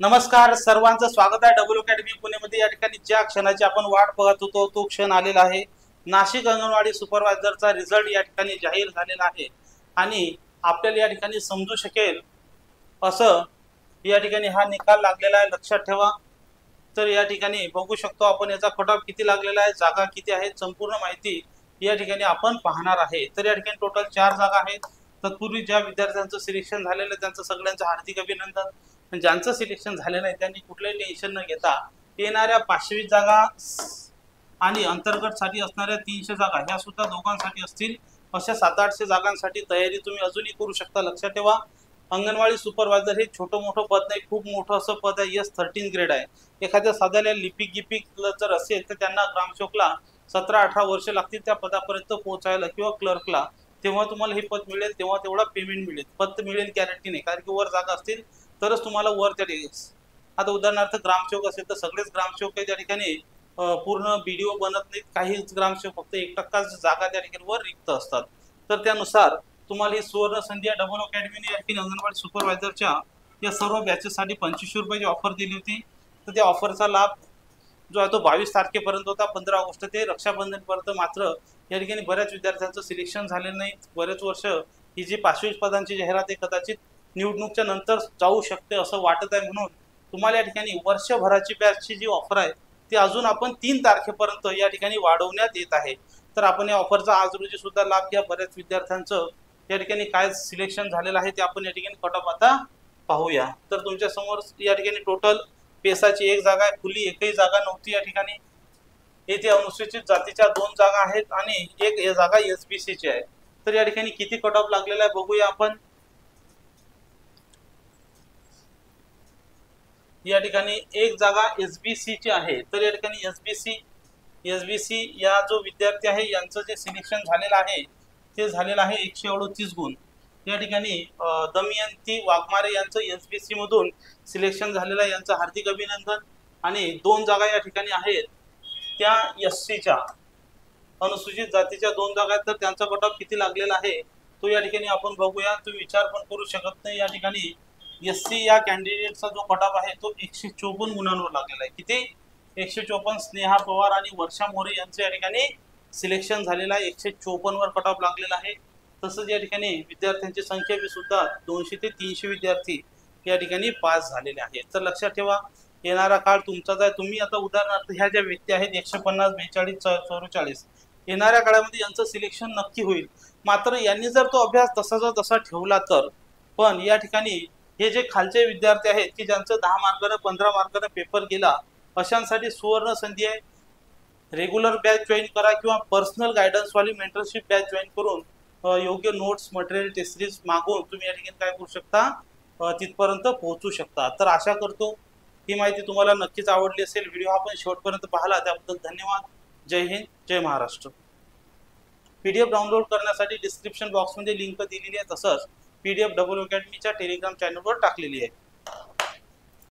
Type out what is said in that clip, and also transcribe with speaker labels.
Speaker 1: नमस्कार, सर्वांचं स्वागत आहे डबल अकॅडमी पुणेमध्ये। या ठिकाणी ज्या क्षणाची आपण वाट बघत होतो तो क्षण आलेला आहे। नाशिक अंगणवाडी सुपरवायझरचा रिझल्ट या ठिकाणी जाहीर झालेला आहे आणि आपल्याला या ठिकाणी समजू शकेल असं या ठिकाणी हा निकाल लागलेला आहे। लक्षात ठेवा। तर या ठिकाणी बघू शकतो आपण याचा कट ऑफ किती लागलेला आहे, जागा किती आहेत, संपूर्ण माहिती या ठिकाणी आपण पाहणार आहे। तर या ठिकाणी टोटल 4 जागा आहेत। तत्पूर्वी ज्या विद्यार्थ्यांचं सिलेक्शन झालेलं आहे त्यांचं सगळ्यांचं हार्दिक अभिनंदन। ज्यांचं सिलेक्शन झालेलं आहे त्यांनी कुठलंही टेन्शन न घेता येणाऱ्या 520 जागा आणि अंतर्गतसाठी असणाऱ्या 300 जागा ह्या सुद्धा दोघांसाठी असतील। अशा 700-800 जागांसाठी तयारी तुम्ही अजूनही करू शकता। लक्षात ठेवा, अंगणवाडी सुपरवायझर हे छोटं मोठं पद नाही, खूप मोठं असं पद आहे। S13 ग्रेड आहे। एखाद्या साध्याला लिपिक गिपिक जर असेल तर त्यांना ग्रामसेवकला 17-18 वर्ष लागतील त्या पदापर्यंत पोहोचायला किंवा क्लर्कला। तेव्हा तुम्हाला हे पद मिळेल, तेव्हा तेवढा पेमेंट मिळेल। पद मिळेल गॅरंटी नाही, कारण की वर जागा असतील तरच तुम्हाला वर त्या आता उदाहरणार्थ ग्रामसेवक असेल तर सगळेच ग्रामसेवक काही त्या ठिकाणी पूर्ण बीडीओ बनत नाहीत। काहीच ग्रामसेवक फक्त 1% जागा त्या ठिकाणी वर रिक्त असतात। तर त्यानुसार तुम्हाला ही सुवर्ण संधी डबल अकॅडमीने या ठिकाणी अंगणवाडी सुपरवायझरच्या या सर्व बॅचेससाठी 2500 रुपयाची ऑफर दिली होती। तर त्या ऑफरचा लाभ जो आहे तो 22 तारखेपर्यंत होता, 15 ऑगस्ट ते रक्षाबंधनपर्यंत। मात्र या ठिकाणी बऱ्याच विद्यार्थ्यांचं सिलेक्शन झालेलं नाही। बरेच वर्ष ही जी 520 पदांची जाहिरात आहे कदाचित निवडणूकच्या नंतर जाऊ शकते असं वाटत आहे। म्हणून तुम्हाला या ठिकाणी वर्षभराची बॅचची जी ऑफर आहे ती अजून आपण 3 तारखेपर्यंत या ठिकाणी वाढवण्यात येत आहे। तर आपण या ऑफरचा आज रोजी सुद्धा लाभ घ्या। बऱ्याच विद्यार्थ्यांचं या ठिकाणी काय सिलेक्शन झालेलं आहे ते आपण या ठिकाणी कट ऑफ आता पाहूया। तर तुमच्या समोर या ठिकाणी टोटल पेसाची 1 जागा आहे, खुली एकही जागा नव्हती या ठिकाणी। येथे अनुसूचित जातीच्या 2 जागा आहेत आणि एक जागा SBCची आहे। तर या ठिकाणी किती कट ऑफ लागलेला आहे बघूया आपण। या ठिकाणी 1 जागा SBCची आहे। तर या ठिकाणी SBC या जो विद्यार्थी आहे यांचं जे सिलेक्शन झालेलं आहे ते झालेलं आहे 138 गुण। या ठिकाणी दमयंती वाघमारे यांचं SBC मधून सिलेक्शन झालेलं आहे, यांचं हार्दिक अभिनंदन। आणि 2 जागा या ठिकाणी आहेत त्या SCच्या अनुसूचित जातीच्या 2 जागा आहेत। तर त्यांचा कट ऑफ किती लागलेला आहे तो या ठिकाणी आपण बघूया। तुम्ही विचार पण करू शकत नाही, या ठिकाणी SC या कॅन्डिडेटचा जो कट ऑफ आहे तो 154 गुणांवर लागलेला आहे। किती? 154। स्नेहा पवार आणि वर्षा मोरे यांचं या ठिकाणी सिलेक्शन झालेलं आहे, 154 वर कट ऑफ लागलेला आहे। तसंच या ठिकाणी विद्यार्थ्यांची संख्या बी सुद्धा 200 ते 300 विद्यार्थी या ठिकाणी पास झालेले आहेत। तर लक्षात ठेवा, येणारा काळ तुमचाच आहे। तुम्ही आता उदाहरणार्थ ह्या ज्या व्यक्ती आहेत 150, 42, 44 येणाऱ्या काळामध्ये यांचं सिलेक्शन नक्की होईल। मात्र यांनी जर तो अभ्यास तसा ठेवला तर। पण या ठिकाणी हे जे खालचे विद्यार्थी आहेत की ज्यांचं 10 मार्कानं 15 मार्कानं पेपर गेला अशांसाठी सुवर्ण संधी आहे। रेग्युलर बॅच जॉईन करा किंवा पर्सनल गायडन्स वाली मेंटरशिप बॅच जॉईन करून योग्य नोट्स मटेरियल टेस्ट सिरीज मागून तुम्ही या ठिकाणी काय करू शकता, तिथपर्यंत पोहोचू शकता। तर आशा करतो ही माहिती तुम्हाला नक्कीच आवडली असेल। व्हिडिओ आपण शेवटपर्यंत पाहिला त्याबद्दल धन्यवाद। जय हिंद, जय महाराष्ट्र। PDF डाउनलोड करण्यासाठी डिस्क्रिप्शन बॉक्समध्ये लिंक दिलेली आहे, तसंच PDF डबल अकॅडमीच्या टेलिग्राम चॅनलवर टाकलेली आहे।